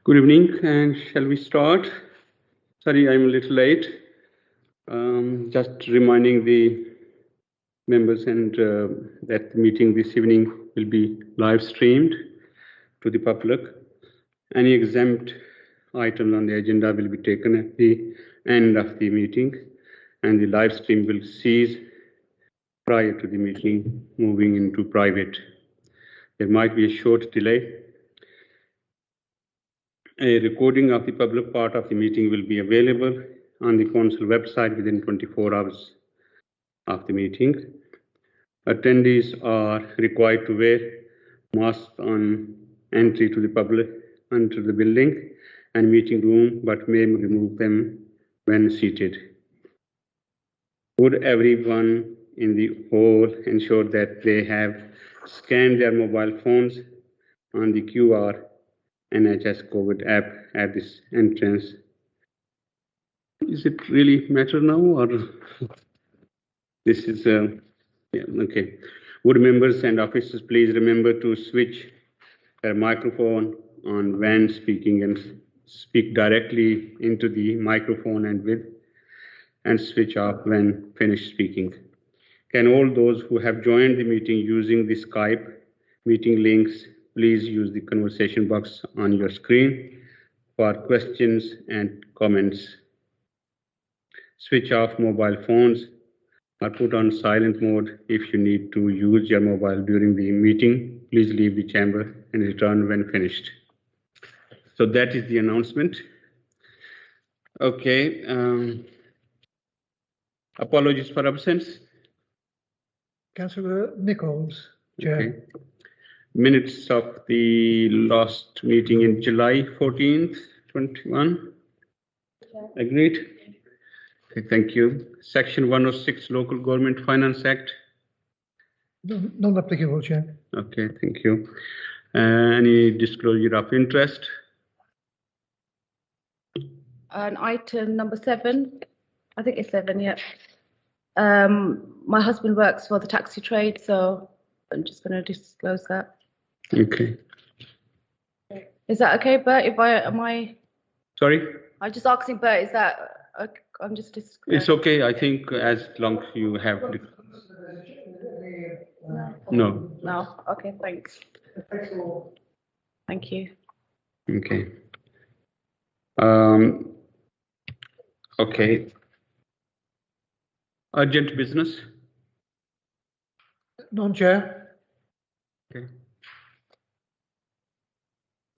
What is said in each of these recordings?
Good evening, and shall we start? Sorry, I'm a little late. Just reminding the members and that the meeting this evening will be live streamed to the public. Any exempt items on the agenda will be taken at the end of the meeting, and the live stream will cease prior to the meeting moving into private. There might be a short delay. A recording of the public part of the meeting will be available on the council website within 24 hours of the meeting. Attendees are required to wear masks on entry to the public into the building and meeting room, but may remove them when seated. Would everyone in the hall ensure that they have scanned their mobile phones on the QR NHS COVID app at this entrance? Is it really matter now, or this is yeah, okay? Would members and officers please remember to switch their microphone on when speaking and speak directly into the microphone and switch off when finished speaking. Can all those who have joined the meeting using the Skype meeting links please use the conversation box on your screen for questions and comments. Switch off mobile phones or put on silent mode if you need to use your mobile during the meeting. Please leave the chamber and return when finished. So that is the announcement. Okay. Apologies for absence. Councillor Nichols, Chair. Okay. Minutes of the last meeting in July 14th, 21. Agreed? Okay, thank you. Section 106, Local Government Finance Act. Non-applicable, Chair. Okay, thank you. Any disclosure of interest? Item number 7, I think it's 7, yeah. My husband works for the taxi trade, so I'm just going to disclose that. Okay. Is that okay, Bert? Am I? Sorry? I'm just asking Bert, is that, I'm just. It's okay, I think, as long as you have. No. No, okay, thanks. Thank you. Okay. Okay. Urgent business? None, Chair. Okay.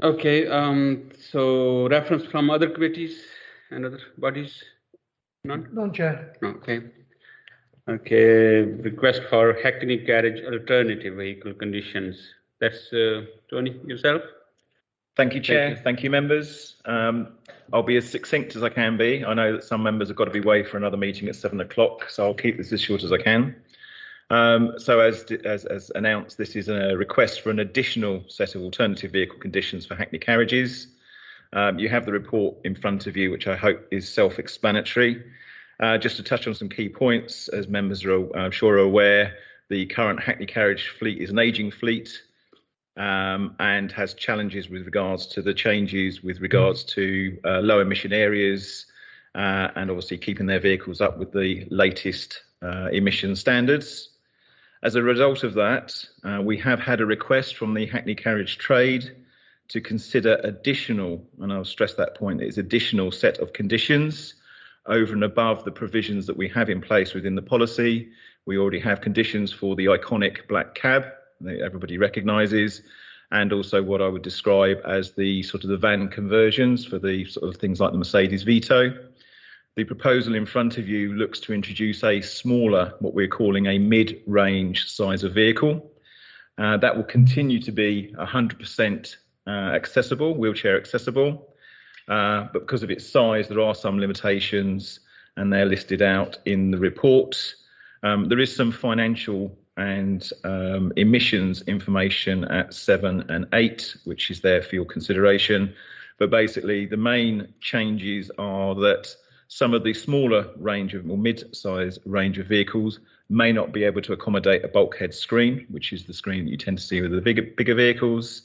Okay, so reference from other committees and other bodies? None? None, Chair. Okay. Okay, request for Hackney Garage alternative vehicle conditions. That's Tony, yourself? Thank you, Chair. Thank you, members. I'll be as succinct as I can be. I know that some members have got to be away for another meeting at 7 o'clock, so I'll keep this as short as I can. So as announced, this is a request for an additional set of alternative vehicle conditions for Hackney carriages. You have the report in front of you, which I hope is self-explanatory. Just to touch on some key points, as members are, I'm sure, are aware, the current Hackney carriage fleet is an ageing fleet and has challenges with regards to the changes with regards to low emission areas and obviously keeping their vehicles up with the latest emission standards. As a result of that, we have had a request from the Hackney carriage trade to consider additional, and I'll stress that point, it's additional set of conditions over and above the provisions that we have in place within the policy. We already have conditions for the iconic black cab that everybody recognises, and also what I would describe as the sort of the van conversions for the sort of things like the Mercedes Vito. The proposal in front of you looks to introduce a smaller, what we're calling a mid-range size of vehicle. That will continue to be 100% accessible, wheelchair accessible, but because of its size, there are some limitations and they're listed out in the report. There is some financial and emissions information at 7 and 8, which is there for your consideration. But basically, the main changes are that some of the smaller range of or mid-size range of vehicles may not be able to accommodate a bulkhead screen, which is the screen that you tend to see with the bigger vehicles.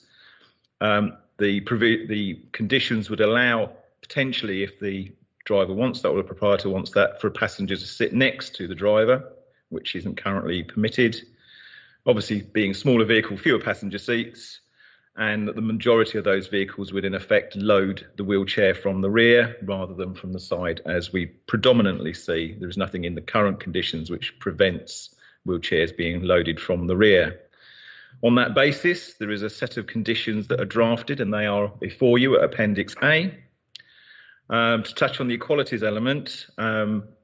the conditions would allow, potentially, if the driver wants that or the proprietor wants that, for a passenger to sit next to the driver, which isn't currently permitted. Obviously, being a smaller vehicle, fewer passenger seats, and that the majority of those vehicles would in effect load the wheelchair from the rear rather than from the side, as we predominantly see. There is nothing in the current conditions which prevents wheelchairs being loaded from the rear. On that basis, there is a set of conditions that are drafted, and they are before you at Appendix A. To touch on the equalities element,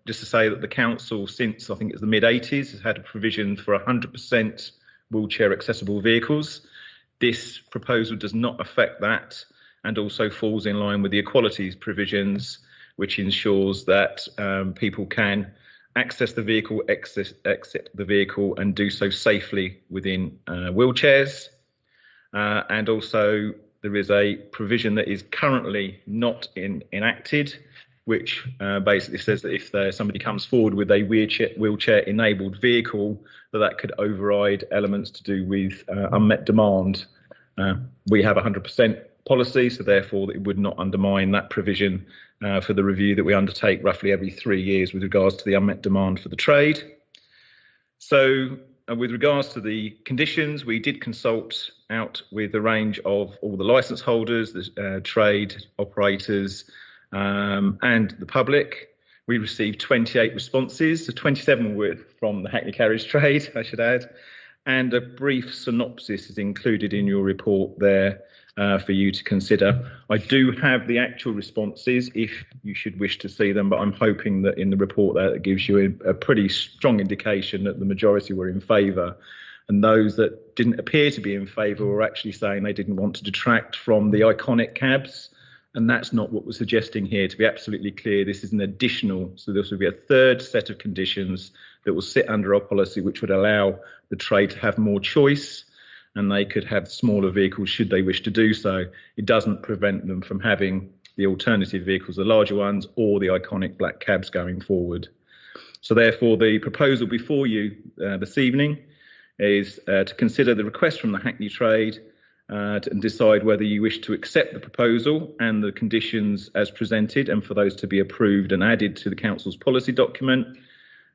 just to say that the council, since I think it's the mid-80s, has had a provision for 100% wheelchair accessible vehicles. This proposal does not affect that, and also falls in line with the equalities provisions, which ensures that people can access the vehicle, exit the vehicle, and do so safely within wheelchairs. And also there is a provision that is currently not enacted, which basically says that if somebody comes forward with a wheelchair-enabled vehicle, that could override elements to do with unmet demand. We have 100% policy, so therefore it would not undermine that provision for the review that we undertake roughly every 3 years with regards to the unmet demand for the trade. So with regards to the conditions, we did consult out with a range of all the licence holders, the trade operators, and the public. We received 28 responses, so 27 were from the Hackney Carriage Trade, I should add, and a brief synopsis is included in your report there for you to consider. I do have the actual responses if you should wish to see them, but I'm hoping that in the report there it gives you a pretty strong indication that the majority were in favour, and those that didn't appear to be in favour were actually saying they didn't want to detract from the iconic cabs. And that's not what we're suggesting here. To be absolutely clear, this is an additional, so this will be a third set of conditions that will sit under our policy, which would allow the trade to have more choice, and they could have smaller vehicles should they wish to do so. It doesn't prevent them from having the alternative vehicles, the larger ones, or the iconic black cabs going forward. So therefore, the proposal before you this evening is to consider the request from the Hackney Trade and decide whether you wish to accept the proposal and the conditions as presented, and for those to be approved and added to the council's policy document,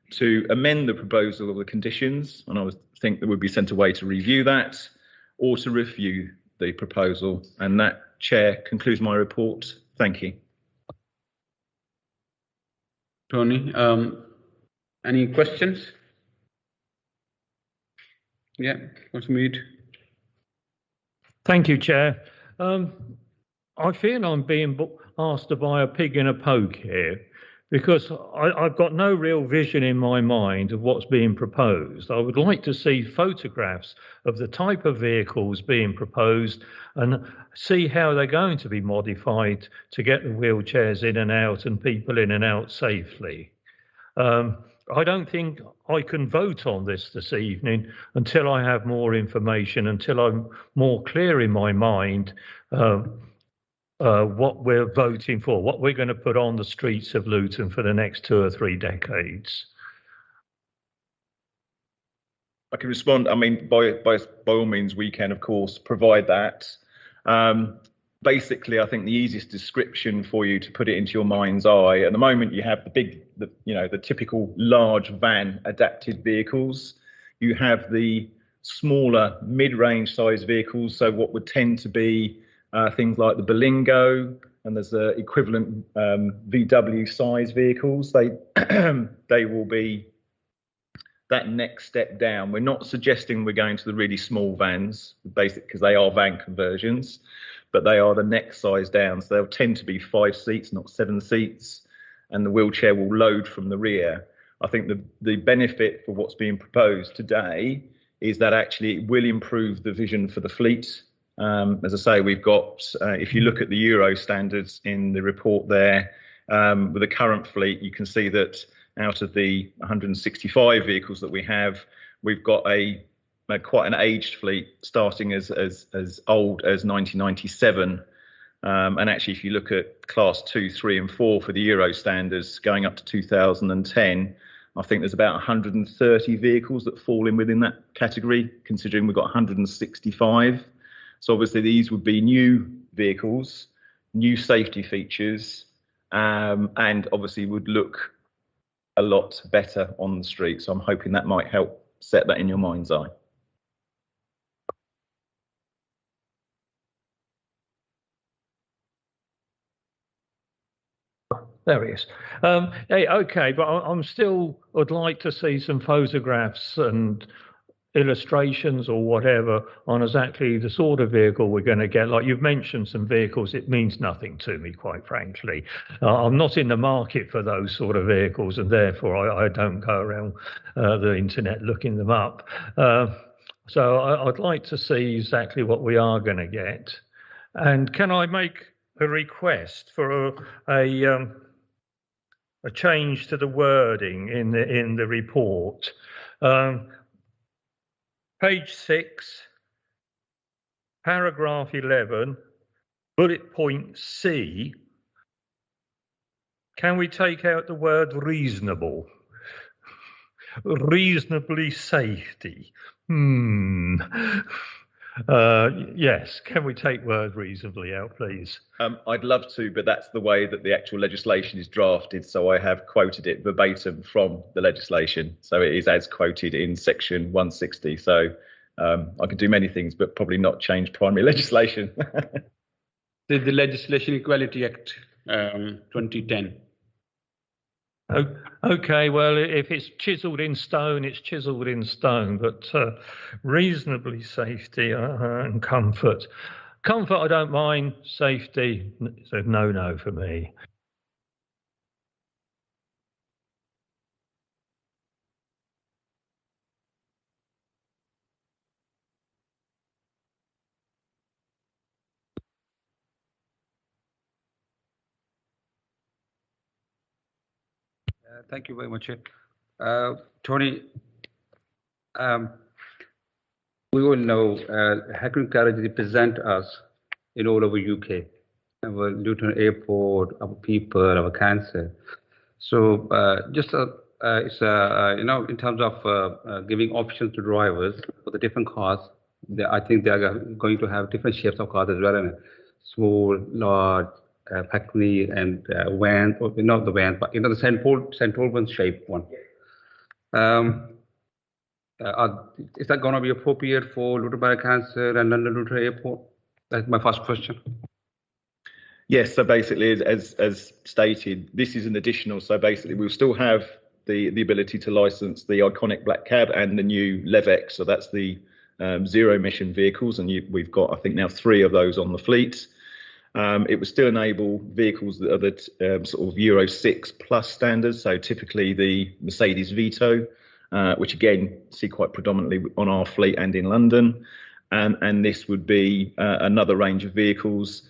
to amend the proposal of the conditions, and I would think that would be sent away to review that, or to review the proposal. And that, Chair, concludes my report. Thank you. Tony, any questions? Yeah, let's meet. Thank you, Chair. I feel I'm being asked to buy a pig in a poke here, because I've got no real vision in my mind of what's being proposed. I would like to see photographs of the type of vehicles being proposed and see how they're going to be modified to get the wheelchairs in and out and people in and out safely. I don't think I can vote on this evening until I have more information, until I'm more clear in my mind what we're voting for, what we're going to put on the streets of Luton for the next 2 or 3 decades. I can respond. I mean, by all means, we can, of course, provide that. Basically, I think the easiest description for you to put it into your mind's eye, at the moment you have the typical large van adapted vehicles. You have the smaller mid-range size vehicles, so what would tend to be things like the Berlingo, and there's equivalent VW size vehicles. They will be that next step down. We're not suggesting we're going to the really small vans, basically, because they are van conversions, but they are the next size down. So they'll tend to be 5 seats, not 7 seats, and the wheelchair will load from the rear. I think the benefit for what's being proposed today is that actually it will improve the vision for the fleet. As I say, we've got, if you look at the Euro standards in the report there, with the current fleet, you can see that out of the 165 vehicles that we have, we've got quite an aged fleet, starting as old as 1997. And actually, if you look at class 2, 3 and 4 for the Euro standards going up to 2010, I think there's about 130 vehicles that fall in within that category, considering we've got 165. So obviously these would be new vehicles, new safety features, and obviously would look a lot better on the street. So I'm hoping that might help set that in your mind's eye. There he is. Hey, okay, but I'm still would like to see some photographs and illustrations or whatever on exactly the sort of vehicle we're going to get. Like you've mentioned some vehicles, it means nothing to me, quite frankly. I'm not in the market for those sort of vehicles, and therefore I don't go around the internet looking them up. So I'd like to see exactly what we are going to get. And can I make a request for a change to the wording in the report? Page 6, paragraph 11, bullet point C. Can we take out the word reasonable? Reasonably safety. Yes, can we take word reasonably out, please? I'd love to, but that's the way that the actual legislation is drafted. So I have quoted it verbatim from the legislation. So it is as quoted in section 160. So I could do many things, but probably not change primary legislation. The Legislation Equality Act 2010. Okay, well, if it's chiselled in stone, it's chiselled in stone, but reasonably safety and comfort. Comfort, I don't mind. Safety, it's a no-no for me. Thank you very much. Tony, we all know Hackney Carriage represent us in all over UK, our Luton Airport, our people, our cancer. So just it's in terms of giving options to drivers for the different cars, I think they are going to have different shapes of cars as well, small, large, Hackney and van, or not the van, but the St. Albans shape one. Is that going to be appropriate for Luton Borough Council and London Luton Airport? That's my first question. Yes, so basically, as stated, this is an additional. So basically, we'll still have the ability to license the iconic black cab and the new LevX. So that's the zero emission vehicles, and we've got, I think, now 3 of those on the fleet. It would still enable vehicles that are the sort of Euro 6 plus standards. So typically the Mercedes Vito, which again see quite predominantly on our fleet and in London. And this would be another range of vehicles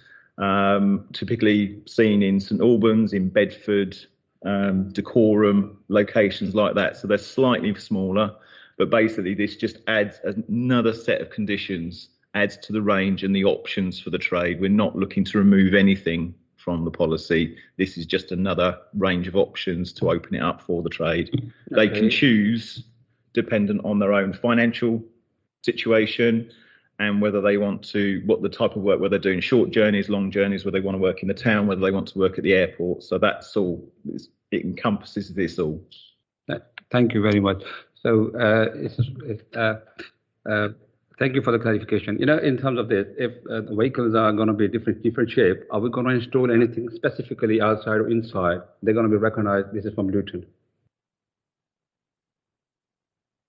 typically seen in St Albans, in Bedford, Dacorum, locations like that. So they're slightly smaller, but basically this just adds another set of conditions, adds to the range and the options for the trade. We're not looking to remove anything from the policy. This is just another range of options to open it up for the trade. Okay. They can choose dependent on their own financial situation and whether they want to, what the type of work, whether they're doing short journeys, long journeys, whether they want to work in the town, whether they want to work at the airport. So that's all, it encompasses this all. Thank you very much. So thank you for the clarification. In terms of this, if the vehicles are going to be different shape, are we going to install anything specifically outside or inside? They're going to be recognized. This is from Luton.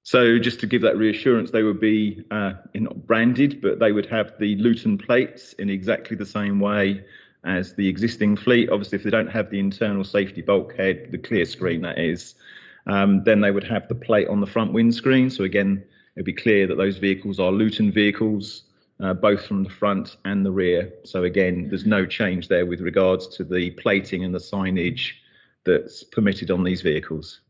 So just to give that reassurance, they would be not branded, but they would have the Luton plates in exactly the same way as the existing fleet. Obviously, if they don't have the internal safety bulkhead, the clear screen that is, then they would have the plate on the front windscreen. So again, it'd be clear that those vehicles are Luton vehicles, both from the front and the rear. So again, there's no change there with regards to the plating and the signage that's permitted on these vehicles.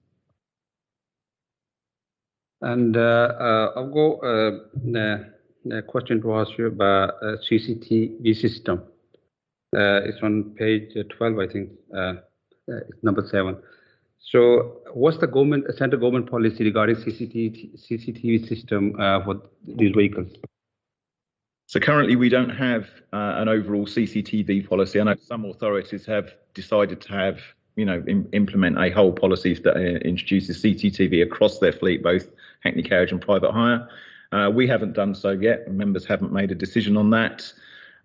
And I've got a question to ask you about CCTV system. It's on page 12, I think, number 7. So what's the central government policy regarding CCTV system for these vehicles? So currently we don't have an overall CCTV policy. I know some authorities have decided to have, implement a whole policy that introduces CCTV across their fleet, both Hackney Carriage and private hire. We haven't done so yet. Members haven't made a decision on that.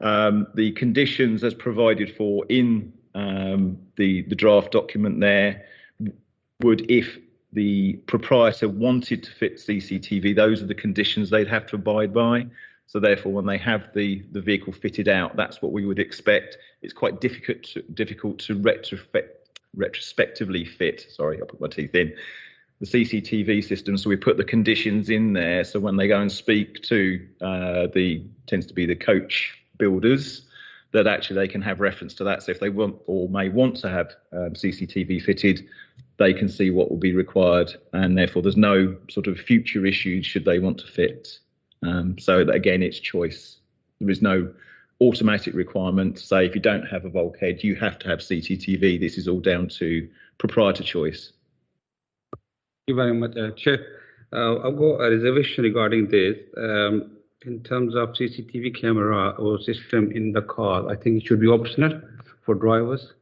The conditions as provided for in the draft document there would, if the proprietor wanted to fit CCTV, those are the conditions they'd have to abide by. So therefore, when they have the vehicle fitted out, that's what we would expect. It's quite difficult to retrospectively fit. Sorry, I'll put my teeth in. The CCTV system. So we put the conditions in there. So when they go and speak to tends to be the coach builders, that actually they can have reference to that. So if they want or may want to have CCTV fitted, they can see what will be required, and therefore there's no sort of future issues should they want to fit. So that, again, it's choice. There is no automatic requirement to say if you don't have a bulkhead, you have to have CCTV. This is all down to proprietor choice. Thank you very much, Chair. I've got a reservation regarding this. In terms of CCTV camera or system in the car, I think it should be optional for drivers.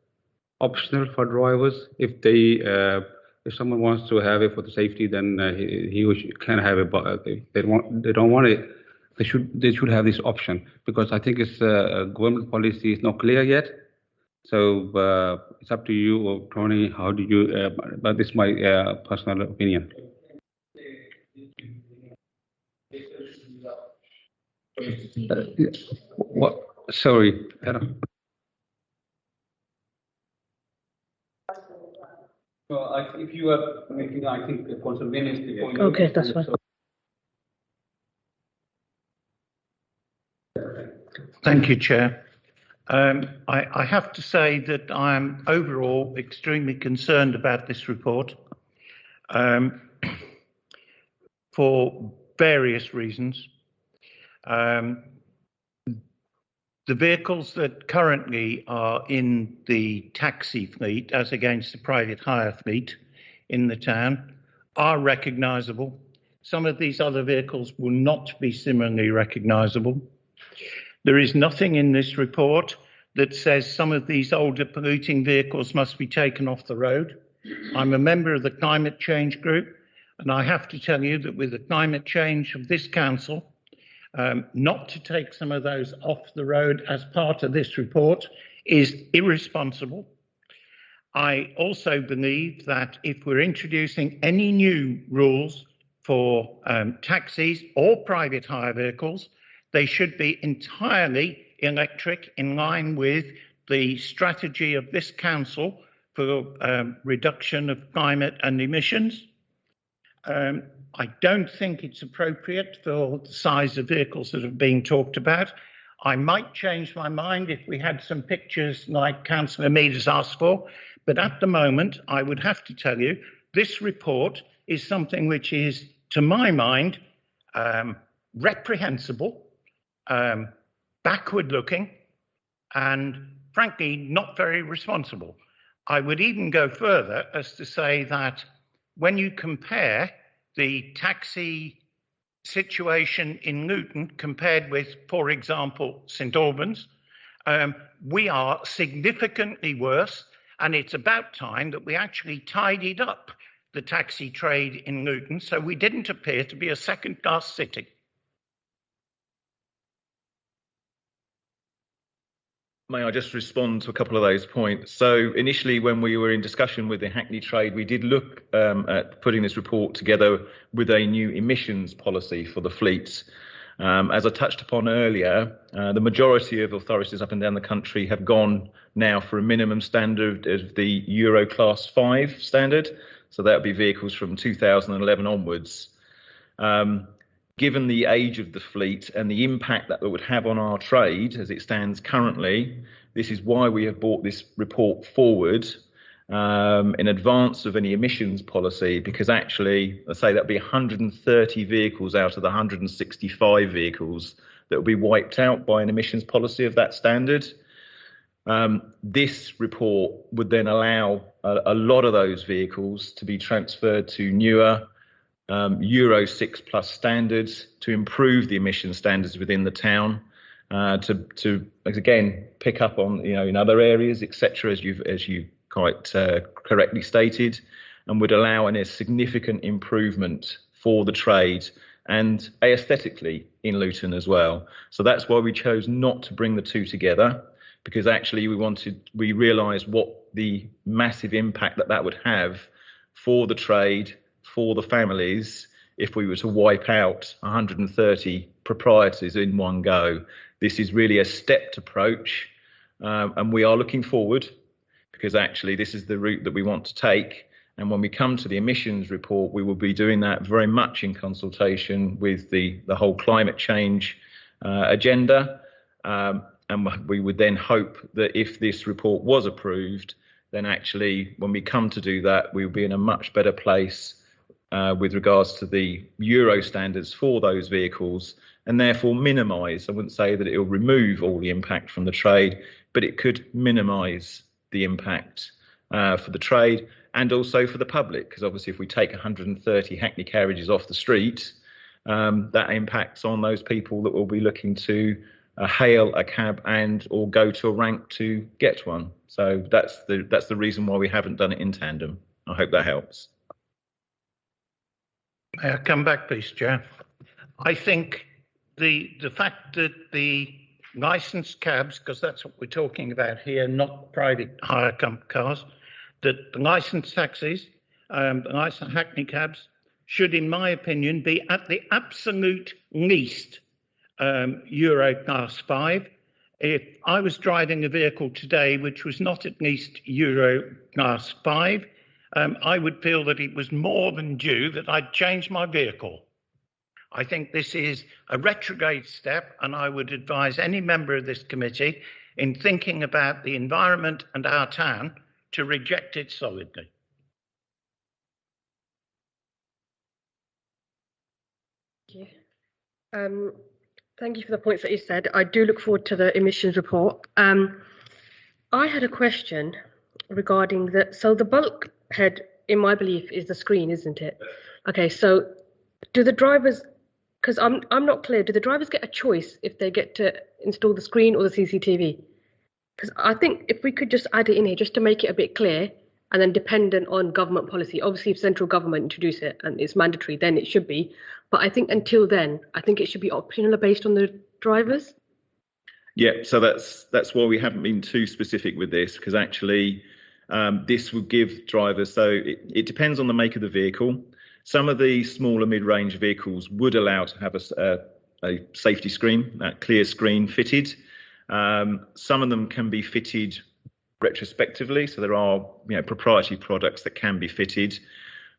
Optional for drivers. If they, if someone wants to have it for the safety, then he or she can have it. But if they don't want it, they should have this option, because I think it's government policy is not clear yet. So it's up to you, or Tony. How do you? But this is my personal opinion. What? Sorry. Well, if you are making, I think, a conservative point. Okay, that's fine. Thank you, Chair. I have to say that I am overall extremely concerned about this report for various reasons. The vehicles that currently are in the taxi fleet, as against the private hire fleet in the town, are recognisable. Some of these other vehicles will not be similarly recognisable. There is nothing in this report that says some of these older polluting vehicles must be taken off the road. I'm a member of the climate change group, and I have to tell you that with the climate change of this council, not to take some of those off the road as part of this report is irresponsible. I also believe that if we're introducing any new rules for taxis or private hire vehicles, they should be entirely electric, in line with the strategy of this council for reduction of climate and emissions. I don't think it's appropriate for the size of vehicles that have been talked about. I might change my mind if we had some pictures like Councillor Mead has asked for, but at the moment, I would have to tell you, this report is something which is, to my mind, reprehensible, backward-looking, and frankly, not very responsible. I would even go further as to say that when you compare the taxi situation in Luton compared with, for example, St Albans, we are significantly worse, and it's about time that we actually tidied up the taxi trade in Luton so we didn't appear to be a second-class city. May I just respond to a couple of those points? So initially, when we were in discussion with the Hackney Trade, we did look at putting this report together with a new emissions policy for the fleet. As I touched upon earlier, the majority of authorities up and down the country have gone now for a minimum standard of the Euro Class 5 standard. So that would be vehicles from 2011 onwards. Given the age of the fleet and the impact that it would have on our trade as it stands currently, this is why we have brought this report forward in advance of any emissions policy, because actually, let's say that'd be 130 vehicles out of the 165 vehicles that will be wiped out by an emissions policy of that standard. This report would then allow a lot of those vehicles to be transferred to newer Euro 6+ standards to improve the emission standards within the town. to again pick up on in other areas, etc., as you quite correctly stated, and would allow a significant improvement for the trade and aesthetically in Luton as well. So that's why we chose not to bring the two together, because actually we realised what the massive impact that would have for the trade, for the families, if we were to wipe out 130 proprietors in one go. This is really a stepped approach, and we are looking forward, because actually this is the route that we want to take. And when we come to the emissions report, we will be doing that very much in consultation with the whole climate change agenda. And we would then hope that if this report was approved, then actually when we come to do that, we will be in a much better place with regards to the Euro standards for those vehicles, and therefore minimise, I wouldn't say that it will remove all the impact from the trade, but it could minimise the impact for the trade and also for the public, because obviously if we take 130 Hackney carriages off the street, that impacts on those people that will be looking to hail a cab and or go to a rank to get one. So that's the reason why we haven't done it in tandem. I hope that helps. May I come back, please, Chair? I think the fact that the licensed cabs, because that's what we're talking about here, not private hire cars, that the licensed taxis, the licensed Hackney cabs, should, in my opinion, be at the absolute least Euro Class 5. If I was driving a vehicle today which was not at least Euro Class 5, I would feel that it was more than due that I'd change my vehicle. I think this is a retrograde step, and I would advise any member of this committee in thinking about the environment and our town to reject it solidly. Thank you. Thank you for the points that you said. I do look forward to the emissions report. I had a question regarding so the bulkhead, in my belief, is the screen, isn't it? Okay, so do the drivers, because I'm not clear, do the drivers get a choice if they get to install the screen or the CCTV? Because I think if we could just add it in here just to make it a bit clear, and then dependent on government policy. Obviously, if central government introduce it and it's mandatory, then it should be. But I think until then, I think it should be optional based on the drivers. Yeah, so that's why we haven't been too specific with this, because actually this will give drivers, so it depends on the make of the vehicle. Some of the smaller mid-range vehicles would allow to have a safety screen, that clear screen fitted. Some of them can be fitted retrospectively, so there are proprietary products that can be fitted.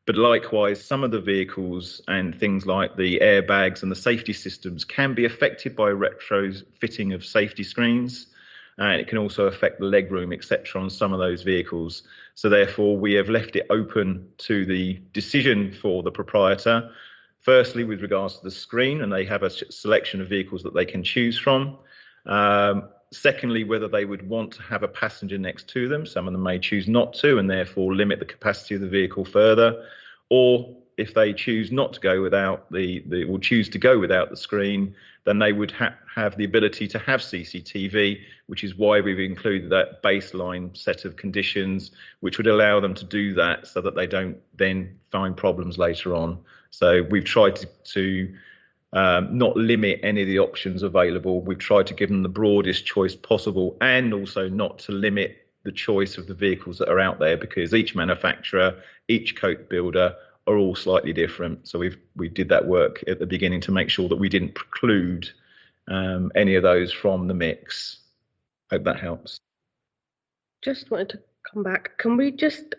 But likewise, some of the vehicles and things like the airbags and the safety systems can be affected by retrofitting of safety screens, and it can also affect the legroom, etc., on some of those vehicles. So therefore, we have left it open to the decision for the proprietor, firstly with regards to the screen, and they have a selection of vehicles that they can choose from. Secondly, whether they would want to have a passenger next to them. Some of them may choose not to, and therefore limit the capacity of the vehicle further. Or if they choose not to go without or choose to go without the screen, then they would have the ability to have CCTV, which is why we've included that baseline set of conditions, which would allow them to do that so that they don't then find problems later on. So we've tried to not limit any of the options available. We've tried to give them the broadest choice possible, and also not to limit the choice of the vehicles that are out there, because each manufacturer, each coach builder are all slightly different. So we did that work at the beginning to make sure that we didn't preclude any of those from the mix. Hope that helps. Just wanted to come back. Can we just,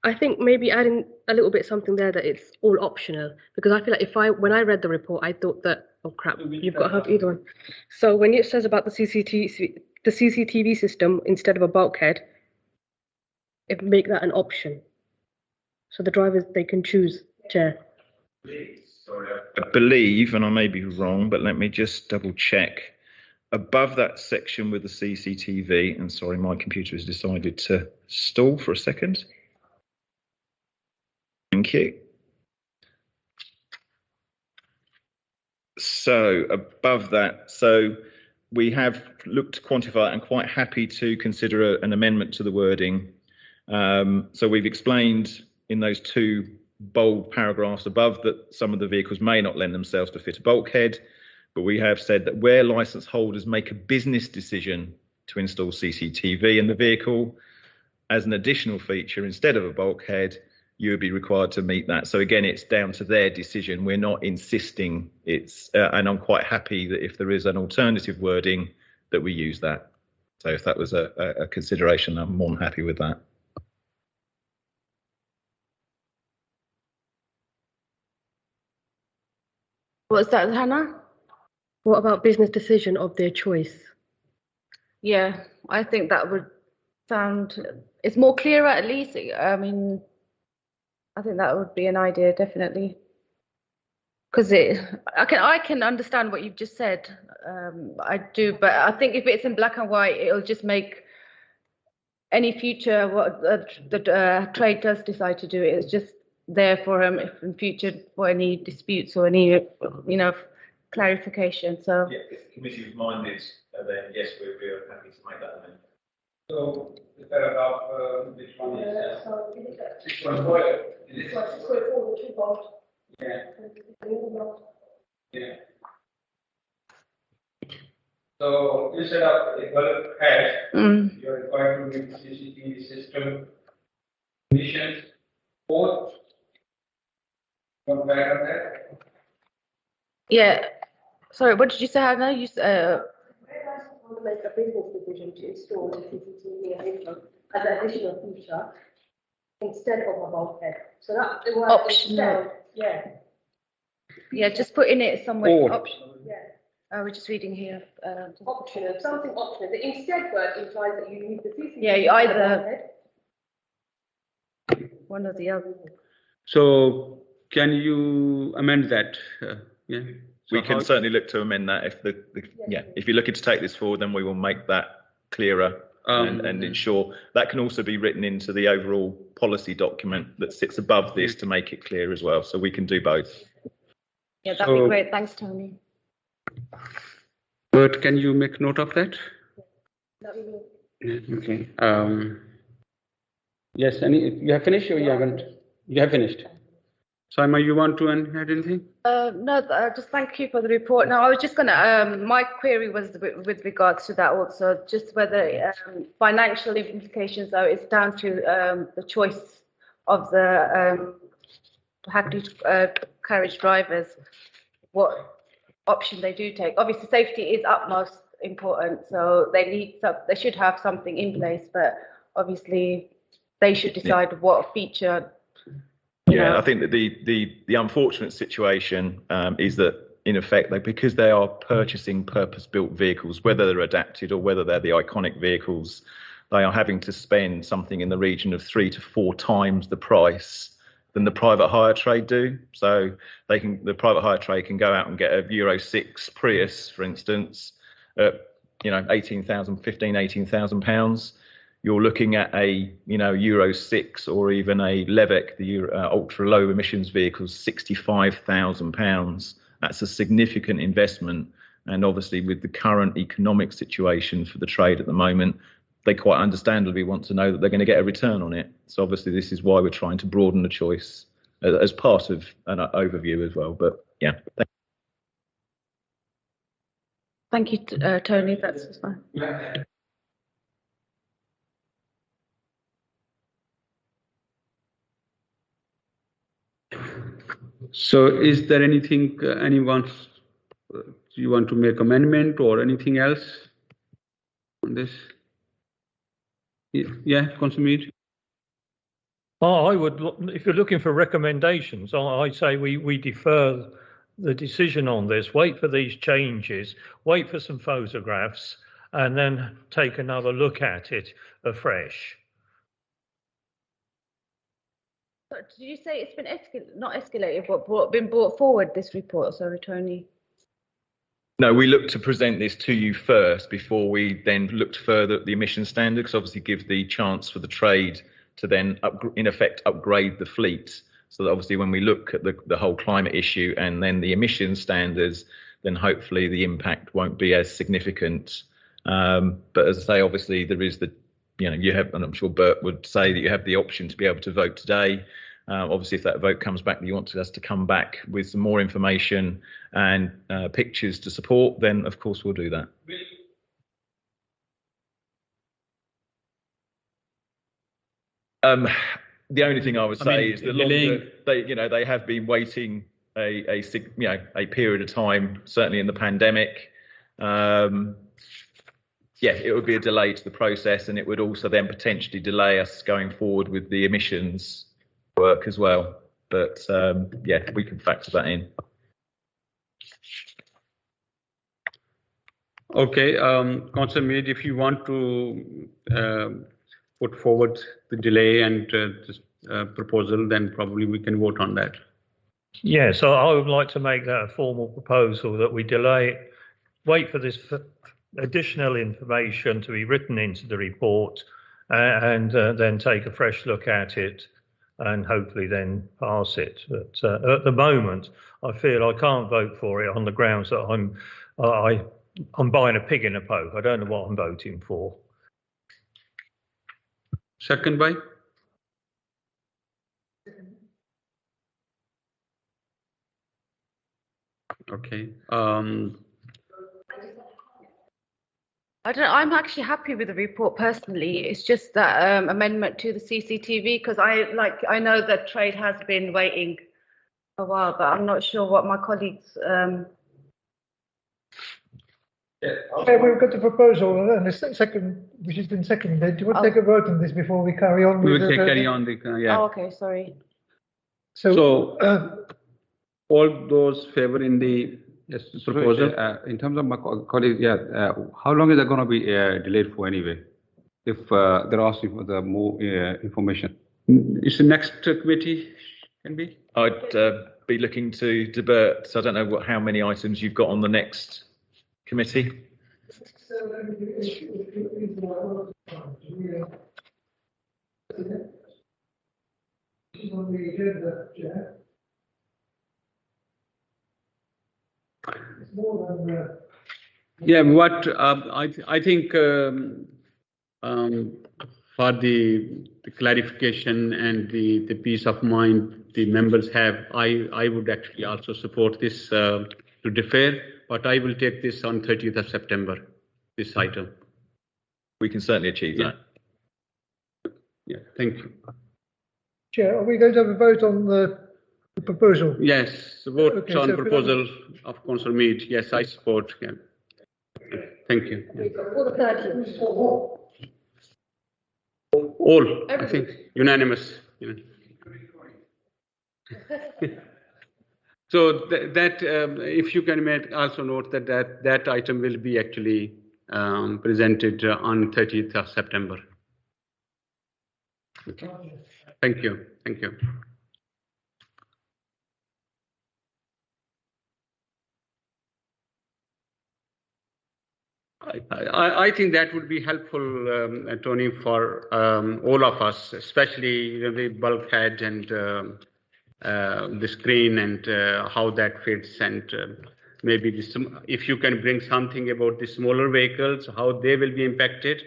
I think maybe adding a little bit something there that it's all optional, because I feel like when I read the report, I thought that, oh crap, you've got to have either one. So when it says about the CCTV system instead of a bulkhead, it make that an option. So the drivers, they can choose, Chair. Sorry, I believe, and I may be wrong, but let me just double check. Above that section with the CCTV, and sorry, my computer has decided to stall for a second. Thank you. So above that, so we have looked to quantify it and quite happy to consider an amendment to the wording. So we've explained in those two bold paragraphs above that some of the vehicles may not lend themselves to fit a bulkhead, but we have said that where licence holders make a business decision to install CCTV in the vehicle as an additional feature instead of a bulkhead, you would be required to meet that. So again, it's down to their decision. We're not insisting it's, and I'm quite happy that if there is an alternative wording that we use that. So if that was a consideration, I'm more than happy with that. What's that, Hannah? What about business decision of their choice? Yeah, I think that would sound, it's more clearer at least. I mean, I think that would be an idea, definitely. Because I can understand what you've just said. I do, but I think if it's in black and white, it'll just make any future what the trade does decide to do. It's just there for him if in future for any disputes or any, you know, clarification. So yeah, if the committee was minded, then yes, we're happy to make that amendment. So is that about which one is that? So Which one? What? it's like straightforward, two votes. Yeah. Yeah. So instead of a bulkhead, you're required to meet CCTV system conditions. Both. Compare on that. yeah. Sorry, what did you say, Hannah? You Want to make a business decision to install the CCTV as an additional feature instead of a bulkhead. So that the word optional. instead, yeah. Yeah, just putting it somewhere. Or. Optional. Yeah. We're just reading here. Optional, something optional. The instead word implies that you need the CCTV. Yeah, you either one or the other. So can you amend that? Yeah. We can certainly look to amend that if if you're looking to take this forward, then we will make that clearer and ensure that can also be written into the overall policy document that sits above this to make it clear as well. So we can do both. Yeah, that'd be great. Thanks, Tony. But can you make note of that? That we will. Yeah, okay. Yes, you have finished or you haven't? You have finished. Simon, you want to add anything? No, just thank you for the report. Now, I was just going to, my query was with regards to that also, just whether financial implications, though, it's down to the choice of the Hackney carriage drivers, what option they do take. Obviously, safety is utmost important, so they should have something in place, but obviously they should decide what feature. Yeah, I think that the unfortunate situation is that in effect, because they are purchasing purpose-built vehicles, whether they're adapted or whether they're the iconic vehicles, they are having to spend something in the region of 3 to 4 times the price than the private hire trade do. So the private hire trade can go out and get a Euro 6 Prius, for instance, at 18,000 pounds. You're looking at a Euro 6 or even a Levic, the ultra low emissions vehicles, £65,000. That's a significant investment, and obviously with the current economic situation for the trade at the moment, they quite understandably want to know that they're going to get a return on it. So obviously this is why we're trying to broaden the choice as part of an overview as well. But yeah. Thank you, Tony. That's fine. So is there anything you want to make amendment or anything else on this? Yeah, Councillor Mead. I would, if you're looking for recommendations, I say we defer the decision on this, wait for these changes, wait for some photographs, and then take another look at it afresh. So did you say it's been not escalated, but been brought forward, this report? Sorry, Tony. No, we look to present this to you first before we then looked further at the emission standard, because obviously give the chance for the trade to then, in effect, upgrade the fleet. So that obviously when we look at the whole climate issue and then the emission standards, then hopefully the impact won't be as significant. But as I say, obviously there is you have, and I'm sure Bert would say that you have the option to be able to vote today. Obviously, if that vote comes back and you want us to come back with some more information and pictures to support, then of course we'll do that. The only thing I would say is that they have been waiting a period of time, certainly in the pandemic. Yeah, it would be a delay to the process, and it would also then potentially delay us going forward with the emissions work as well. But yeah, we can factor that in. Okay, Councillor Mead, if you want to put forward the delay and this proposal, then probably we can vote on that. Yeah, so I would like to make that a formal proposal that we delay, wait for this additional information to be written into the report and then take a fresh look at it and hopefully then pass it. But at the moment, I feel I can't vote for it on the grounds that I'm buying a pig in a poke. I don't know what I'm voting for. Second by? Okay. I'm actually happy with the report personally. It's just that amendment to the CCTV, because I know that trade has been waiting a while, but I'm not sure what my colleagues. Okay, we've got the proposal and the second, which has been seconded. Do you want to take a vote on this before we carry on? We will carry on the yeah. Oh, okay, sorry. So all those favoring the proposal. In terms of my colleagues, how long is that going to be delayed for anyway? If they're asking for the more information, it's the next committee can be. I'd be looking to Bert. So I don't know how many items you've got on the next committee. Yeah, what I think for the clarification and the peace of mind the members have, I would actually also support this to defer, but I will take this on 30th of September, this item. We can certainly achieve that. Yeah, thank you. Chair, are we going to have a vote on the proposal? Yes, vote on proposal of Councillor Mead. Yes, I support. Yeah. Thank you. Yeah. All, I think, unanimous. So that, if you can also note that item will be actually presented on 30th of September. Okay. Thank you. Thank you. I think that would be helpful, Tony, for all of us, especially the bulkhead and the screen and how that fits, and maybe if you can bring something about the smaller vehicles, how they will be impacted,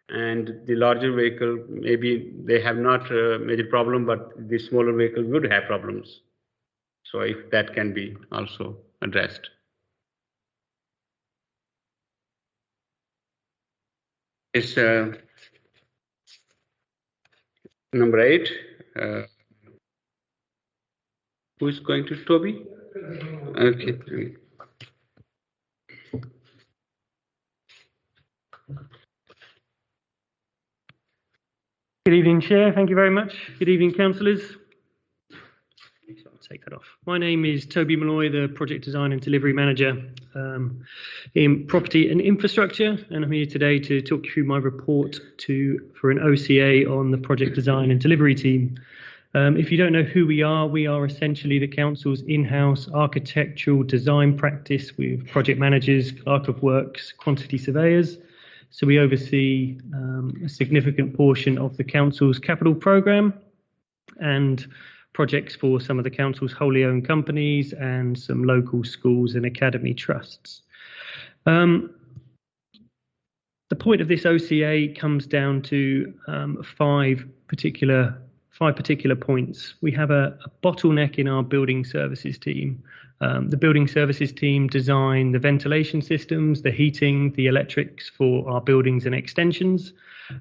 and the larger vehicle, maybe they have not made a problem, but the smaller vehicle would have problems. So if that can be also addressed. It's number 8. Who is going to Toby? Okay. Good evening, Chair. Thank you very much. Good evening, councillors. I'll take that off. My name is Toby Malloy, the Project Design and Delivery Manager in Property and Infrastructure, and I'm here today to talk you through my report for an OCA on the Project Design and Delivery team. If you don't know who we are essentially the council's in-house architectural design practice with project managers, clerk of works, quantity surveyors. So we oversee a significant portion of the council's capital programme and projects for some of the council's wholly owned companies and some local schools and academy trusts. The point of this OCA comes down to five particular points. We have a bottleneck in our building services team. The building services team design the ventilation systems, the heating, the electrics for our buildings and extensions.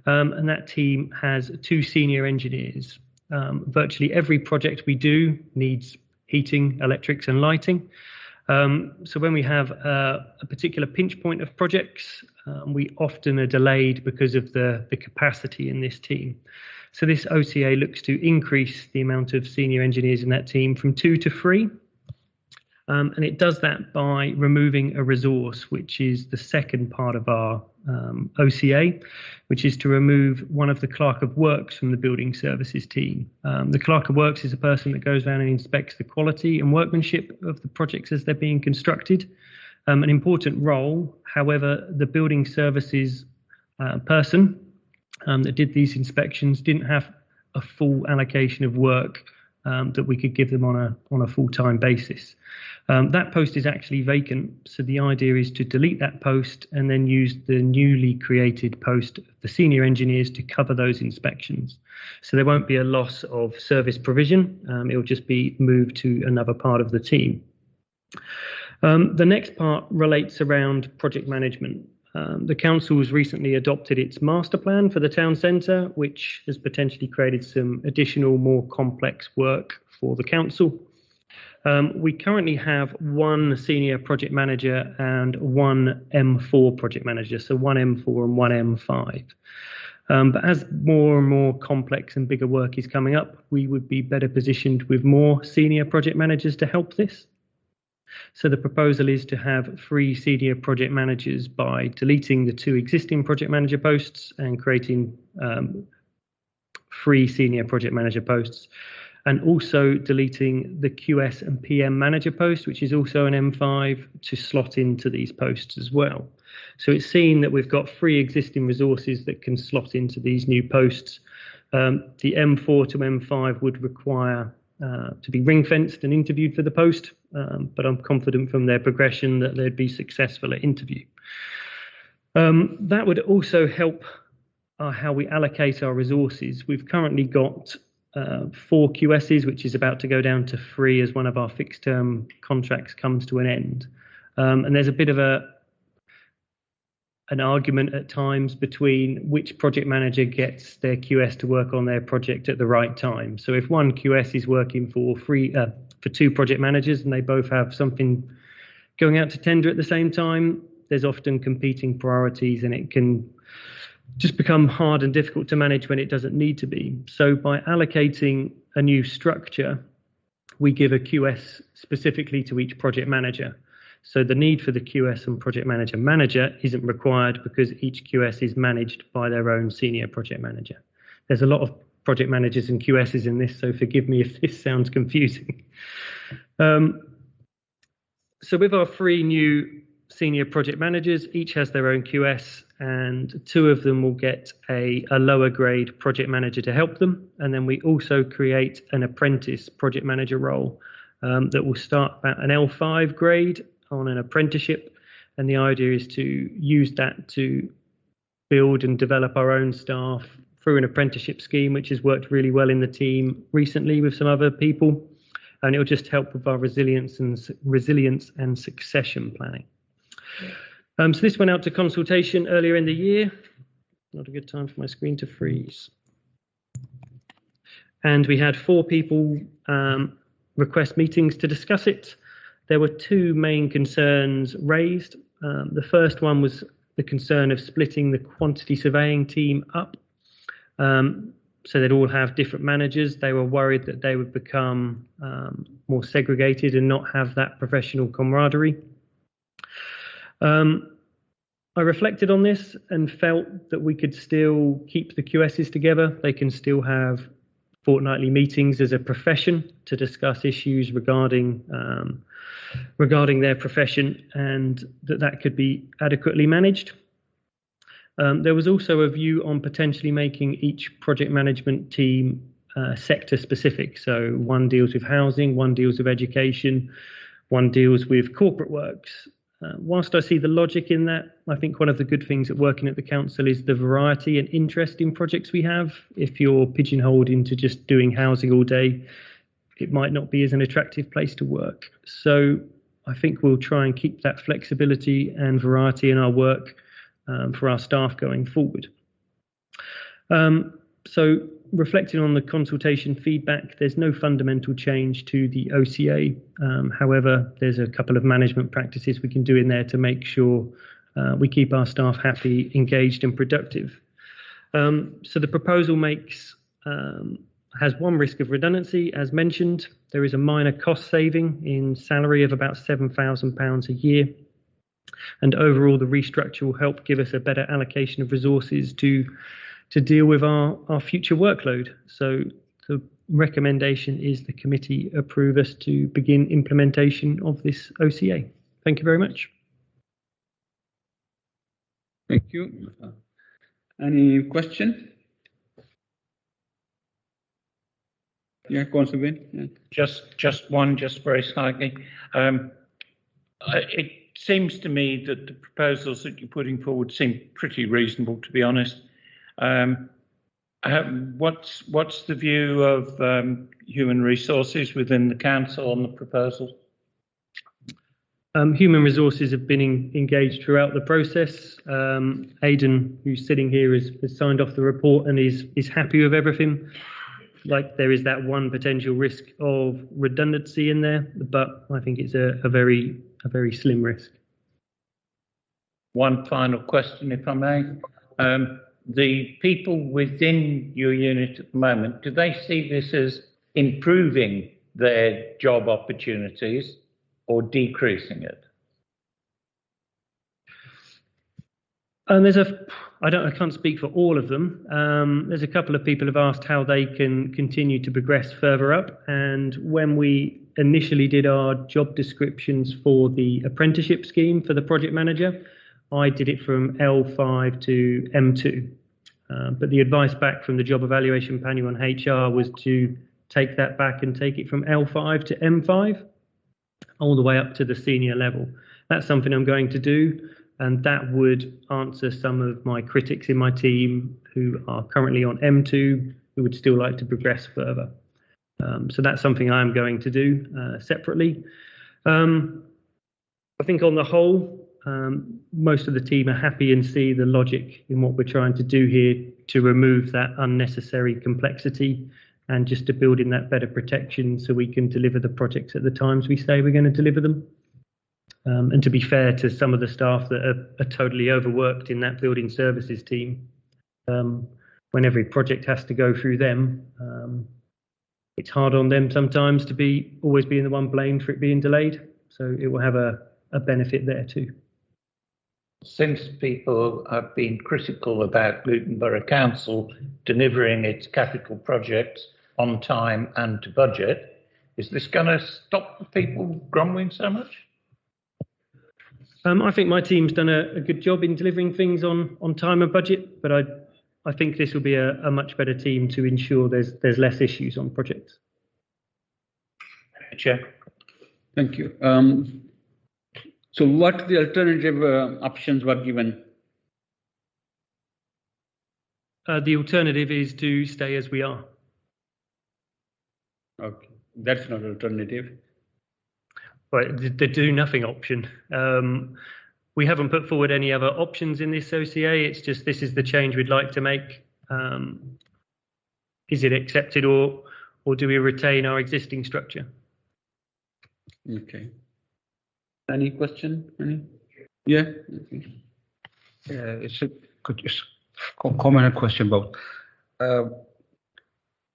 And that team has 2 senior engineers. Virtually every project we do needs heating, electrics and lighting. So when we have a particular pinch point of projects, we often are delayed because of the capacity in this team. So this OCA looks to increase the amount of senior engineers in that team from 2 to 3. And it does that by removing a resource, which is the second part of our OCA, which is to remove one of the clerk of works from the building services team. The clerk of works is a person that goes around and inspects the quality and workmanship of the projects as they're being constructed. An important role, however, the building services person that did these inspections didn't have a full allocation of work that we could give them on a full-time basis. That post is actually vacant, so the idea is to delete that post and then use the newly created post of the senior engineers to cover those inspections. So there won't be a loss of service provision, it will just be moved to another part of the team. The next part relates around project management. The council has recently adopted its master plan for the town centre, which has potentially created some additional, more complex work for the council. We currently have 1 senior project manager and 1 M4 project manager, so 1 M4 and 1 M5. But as more and more complex and bigger work is coming up, we would be better positioned with more senior project managers to help this. So the proposal is to have 3 senior project managers by deleting the 2 existing project manager posts and creating 3 senior project manager posts, and also deleting the QS and PM manager post, which is also an M5, to slot into these posts as well. So it's seen that we've got 3 existing resources that can slot into these new posts. The M4 to M5 would require to be ring-fenced and interviewed for the post, but I'm confident from their progression that they'd be successful at interview. That would also help how we allocate our resources. We've currently got 4 QSs, which is about to go down to 3 as one of our fixed-term contracts comes to an end. And there's a bit of an argument at times between which project manager gets their QS to work on their project at the right time. So if one QS is working for 2 project managers and they both have something going out to tender at the same time, there's often competing priorities and it can just become hard and difficult to manage when it doesn't need to be. So by allocating a new structure, we give a QS specifically to each project manager. So the need for the QS and project manager isn't required because each QS is managed by their own senior project manager. There's a lot of project managers and QSs in this, so forgive me if this sounds confusing. So with our 3 new senior project managers, each has their own QS, and 2 of them will get a lower grade project manager to help them. And then we also create an apprentice project manager role that will start at an L5 grade on an apprenticeship. And the idea is to use that to build and develop our own staff through an apprenticeship scheme, which has worked really well in the team recently with some other people. And it will just help with our resilience and succession planning. So this went out to consultation earlier in the year. Not a good time for my screen to freeze. And we had 4 people request meetings to discuss it. There were 2 main concerns raised. The first one was the concern of splitting the quantity surveying team up. So they'd all have different managers. They were worried that they would become more segregated and not have that professional camaraderie. I reflected on this and felt that we could still keep the QSs together. They can still have fortnightly meetings as a profession to discuss issues regarding their profession, and that could be adequately managed. There was also a view on potentially making each project management team sector specific. So one deals with housing, one deals with education, one deals with corporate works. Whilst I see the logic in that, I think one of the good things at working at the council is the variety and interest in projects we have. If you're pigeonholed into just doing housing all day, it might not be as an attractive place to work. So I think we'll try and keep that flexibility and variety in our work for our staff going forward. So reflecting on the consultation feedback, there's no fundamental change to the OCA. However, there's a couple of management practices we can do in there to make sure we keep our staff happy, engaged and productive. So the proposal has one risk of redundancy. As mentioned, there is a minor cost saving in salary of about £7,000 a year. And overall, the restructure will help give us a better allocation of resources to deal with our future workload. So the recommendation is the committee approve us to begin implementation of this OCA. Thank you very much. Thank you. Any question? Yeah, Councillor Wynne. Yeah. Just one, just very slightly. It seems to me that the proposals that you're putting forward seem pretty reasonable, to be honest. What's the view of human resources within the council on the proposal? Human resources have been engaged throughout the process. Aidan, who's sitting here, has signed off the report and is happy with everything. Like, there is that one potential risk of redundancy in there, but I think it's a very slim risk. One final question, if I may. The people within your unit at the moment, do they see this as improving their job opportunities or decreasing it? I can't speak for all of them. There's a couple of people who've asked how they can continue to progress further up. And when we initially did our job descriptions for the apprenticeship scheme for the project manager, I did it from L5 to M2. But the advice back from the job evaluation panel on HR was to take that back and take it from L5 to M5, all the way up to the senior level. That's something I'm going to do, and that would answer some of my critics in my team who are currently on M2, who would still like to progress further. So that's something I'm going to do separately. I think on the whole, most of the team are happy and see the logic in what we're trying to do here to remove that unnecessary complexity and just to build in that better protection so we can deliver the projects at the times we say we're going to deliver them. And to be fair to some of the staff that are totally overworked in that building services team, when every project has to go through them, it's hard on them sometimes to always being the one blamed for it being delayed. So it will have a benefit there too. Since people have been critical about Luton Borough Council delivering its capital projects on time and to budget, is this going to stop people grumbling so much? I think my team's done a good job in delivering things on time and budget, but I think this will be a much better team to ensure there's less issues on projects. Chair. Thank you. So what the alternative options were given? The alternative is to stay as we are. Okay, that's not alternative. Right, the do nothing option. We haven't put forward any other options in this OCA. It's just this is the change we'd like to make. Is it accepted or do we retain our existing structure? Okay. Any question? Any? Yeah. Okay. It's a common question about.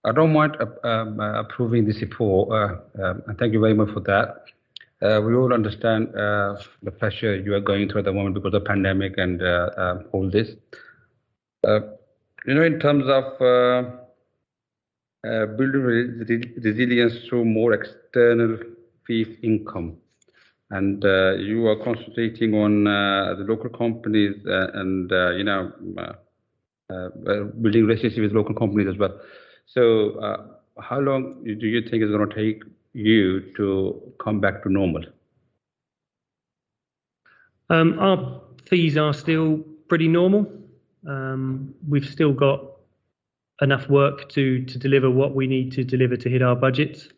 I don't mind approving this report, and thank you very much for that. We all understand the pressure you are going through at the moment because of the pandemic and all this. In terms of building resilience through more external fee income, and you are concentrating on the local companies and building relationship with local companies as well. So how long do you think it's going to take you to come back to normal? Our fees are still pretty normal. We've still got enough work to deliver what we need to deliver to hit our budgets.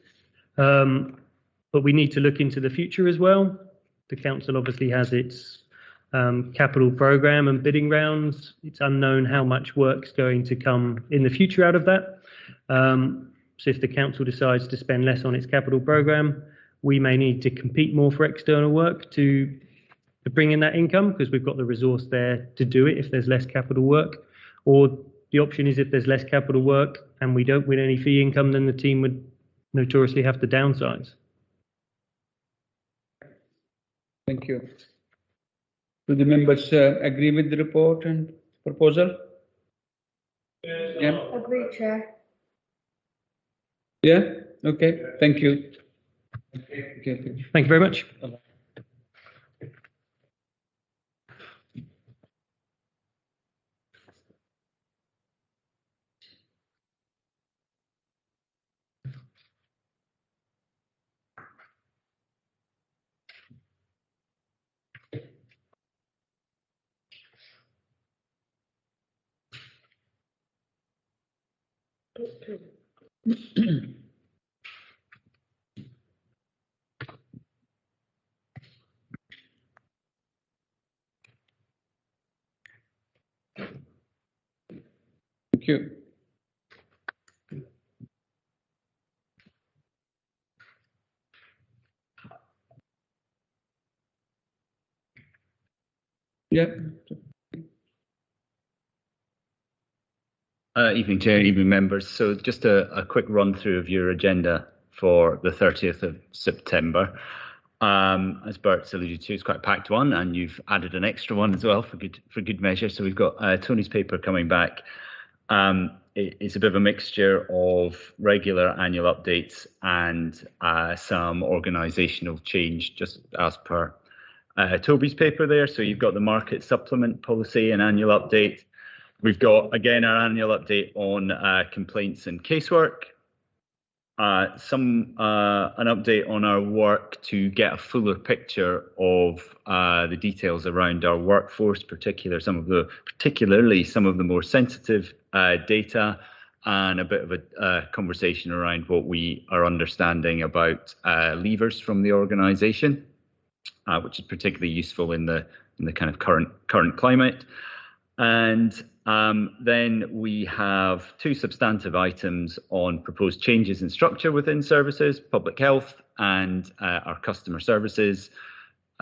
But we need to look into the future as well. The council obviously has its capital programme and bidding rounds. It's unknown how much work's going to come in the future out of that. So if the council decides to spend less on its capital programme, we may need to compete more for external work to bring in that income, because we've got the resource there to do it if there's less capital work. Or the option is if there's less capital work and we don't win any fee income, then the team would notoriously have to downsize. Thank you. Do the members agree with the report and proposal? Yeah. Agree, Chair. Yeah. Okay. Thank you. Okay. Thank you very much. Thank you. Yeah. Evening, Chair, evening members. So just a quick run through of your agenda for the 30th of September. As Bert's alluded to, it's quite a packed one, and you've added an extra one as well for good measure. So we've got Tony's paper coming back. It's a bit of a mixture of regular annual updates and some organisational change, just as per Toby's paper there. So you've got the market supplement policy and annual update. We've got, again, our annual update on complaints and casework. An update on our work to get a fuller picture of the details around our workforce, particularly some of the more sensitive data, and a bit of a conversation around what we are understanding about leavers from the organisation, which is particularly useful in the kind of current climate. And then we have two substantive items on proposed changes in structure within services, public health and our customer services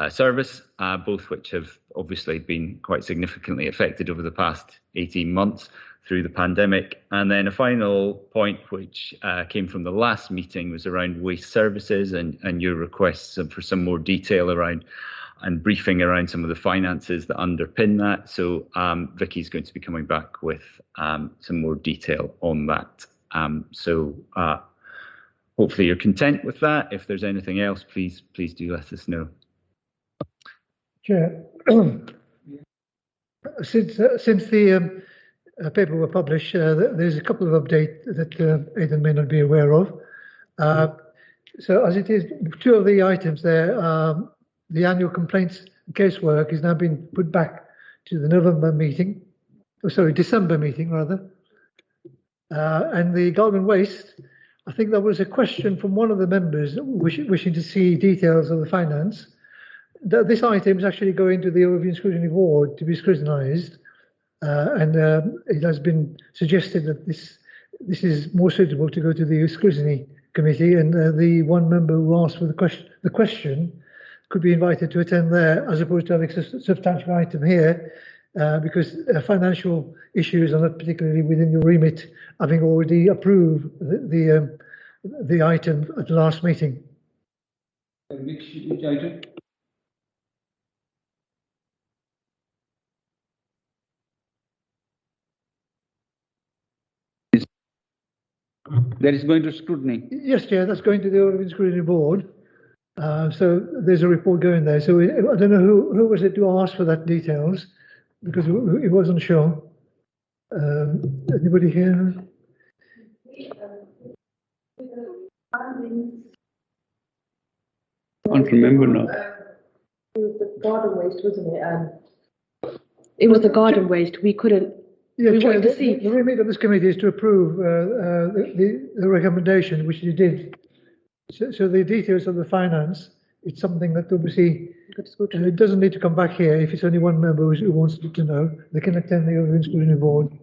service, both which have obviously been quite significantly affected over the past 18 months through the pandemic. And then a final point which came from the last meeting was around waste services and your requests for some more detail around and briefing around some of the finances that underpin that. So Vicky's going to be coming back with some more detail on that. So hopefully you're content with that. If there's anything else, please do let us know. Chair, since the paper were published, there's a couple of updates that Aidan may not be aware of. So as it is, two of the items there, the annual complaints casework has now been put back to the December meeting rather. And the garden waste, I think there was a question from one of the members wishing to see details of the finance. This item is actually going to the Overview and Scrutiny Board to be scrutinised, and it has been suggested that this is more suitable to go to the Scrutiny Committee, and the one member who asked for the question could be invited to attend there, as opposed to having a substantial item here, because financial issues are not particularly within your remit, having already approved the item at the last meeting. Which item? That is going to scrutiny. Yes, Chair, that's going to the Overview and Scrutiny Board. So there's a report going there. So I don't know who was it to ask for that details, because it wasn't sure. Anybody here? Can't remember now. It was the garden waste, wasn't it? It was the garden waste. We couldn't. Yeah, We Chair, wanted to see. the remit of this committee is to approve the recommendation, which you did. So the details of the finance, it's something that obviously it doesn't need to come back here. If it's only one member who wants to know, they can attend the Overview Scrutiny Board.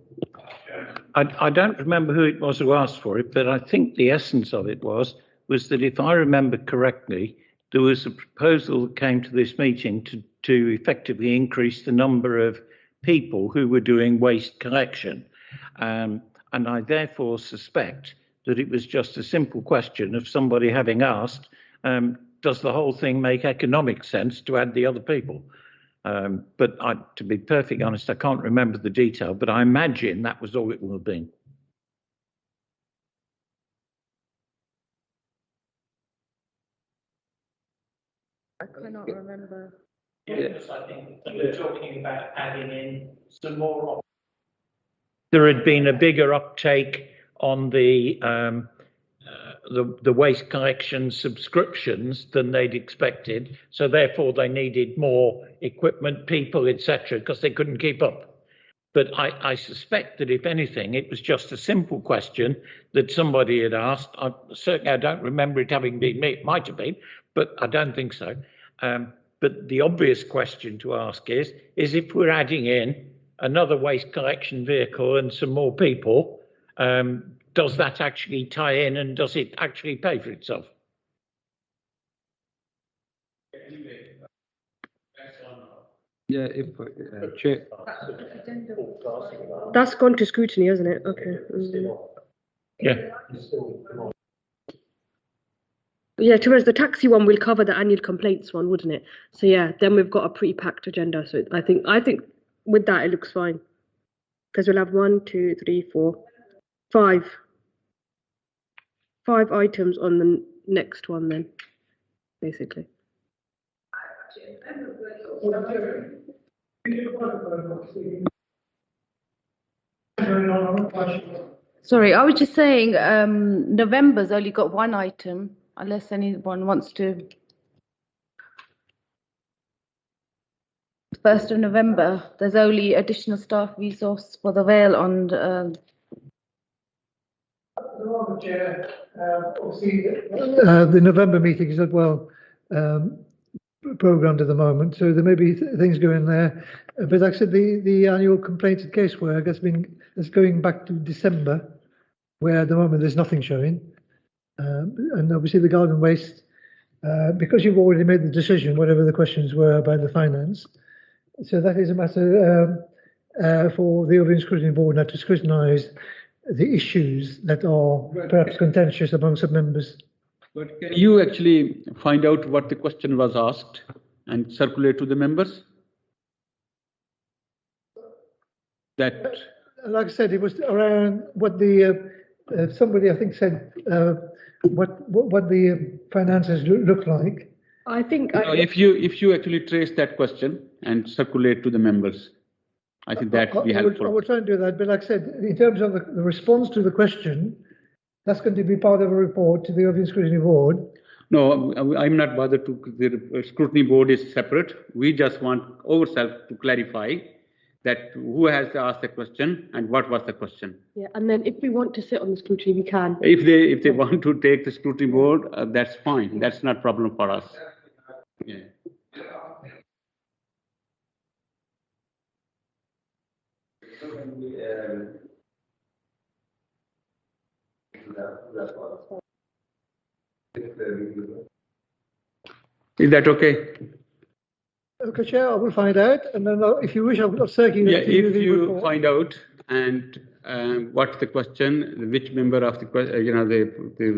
I don't remember who it was who asked for it, but I think the essence of it was that if I remember correctly, there was a proposal that came to this meeting to effectively increase the number of people who were doing waste collection. And I therefore suspect that it was just a simple question of somebody having asked, does the whole thing make economic sense to add the other people? But to be perfectly honest, I can't remember the detail, but I imagine that was all it will have been. I cannot remember. Yes, I think we're talking about adding in some more. There had been a bigger uptake on the waste collection subscriptions than they'd expected, so therefore they needed more equipment, people, etc., because they couldn't keep up. But I suspect that if anything, it was just a simple question that somebody had asked. Certainly I don't remember it having been me. It might have been, but I don't think so. But the obvious question to ask is if we're adding in another waste collection vehicle and some more people, does that actually tie in and does it actually pay for itself? Yeah, if Chair. That's gone to scrutiny, isn't it? Okay. Yeah. Yeah, towards the taxi one will cover the annual complaints one, wouldn't it? So yeah, then we've got a pretty packed agenda. So I think with that it looks fine. Because we'll have 1, 2, 3, 4, 5 items on the next one then, basically. Sorry, I was just saying November's only got one item, unless anyone wants to. 1st of November, there's only additional staff resource for the Vale on. The November meeting is well programmed at the moment, so there may be things going there. But like I said, the annual complaints and casework that's going back to December, where at the moment there's nothing showing. And obviously the garden waste, because you've already made the decision, whatever the questions were about the finance. So that is a matter for the Overview Scrutiny Board now to scrutinise the issues that are perhaps contentious among some members. But can you actually find out what the question was asked and circulate to the members? That, like I said, it was around what the somebody I think said what the finances look like. I think if you actually trace that question and circulate to the members, I think that would be helpful. I will try and do that, but like I said, in terms of the response to the question, that's going to be part of a report to the Overview Scrutiny Board. No, I'm not bothered to. The Scrutiny Board is separate. We just want ourselves to clarify that who has asked the question and what was the question. Yeah, and then if we want to sit on the scrutiny, we can. If they want to take the Scrutiny Board, that's fine. That's not a problem for us. Yeah. Is that okay? Okay, Chair, I will find out, and then if you wish, I will circulate. Yeah, if you find out and what's the question, which member of the the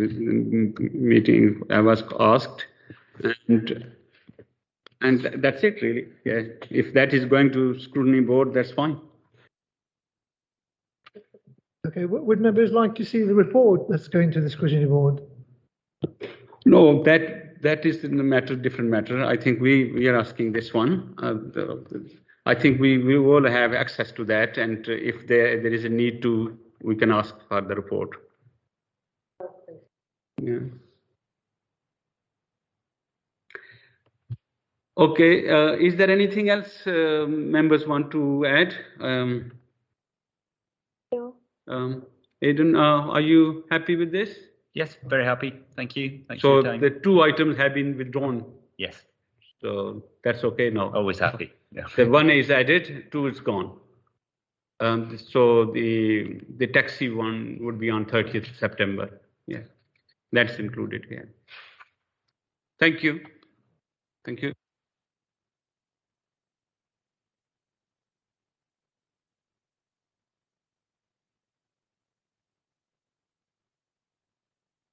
meeting was asked, and that's it really. Yeah, if that is going to Scrutiny Board, that's fine. Okay, would members like to see the report that's going to the Scrutiny Board? No, that is in the different matter. I think we are asking this one. I think we all have access to that, and if there is a need to, we can ask for the report. Yeah. Okay, is there anything else members want to add? Aidan, are you happy with this? Yes, very happy. Thank you. Thanks So for your time. the 2 items have been withdrawn. Yes. So that's okay now. Always happy. Yeah. The 1 is added, 2 is gone. So the taxi one would be on 30th September. Yeah, that's included here. Thank you. Thank you.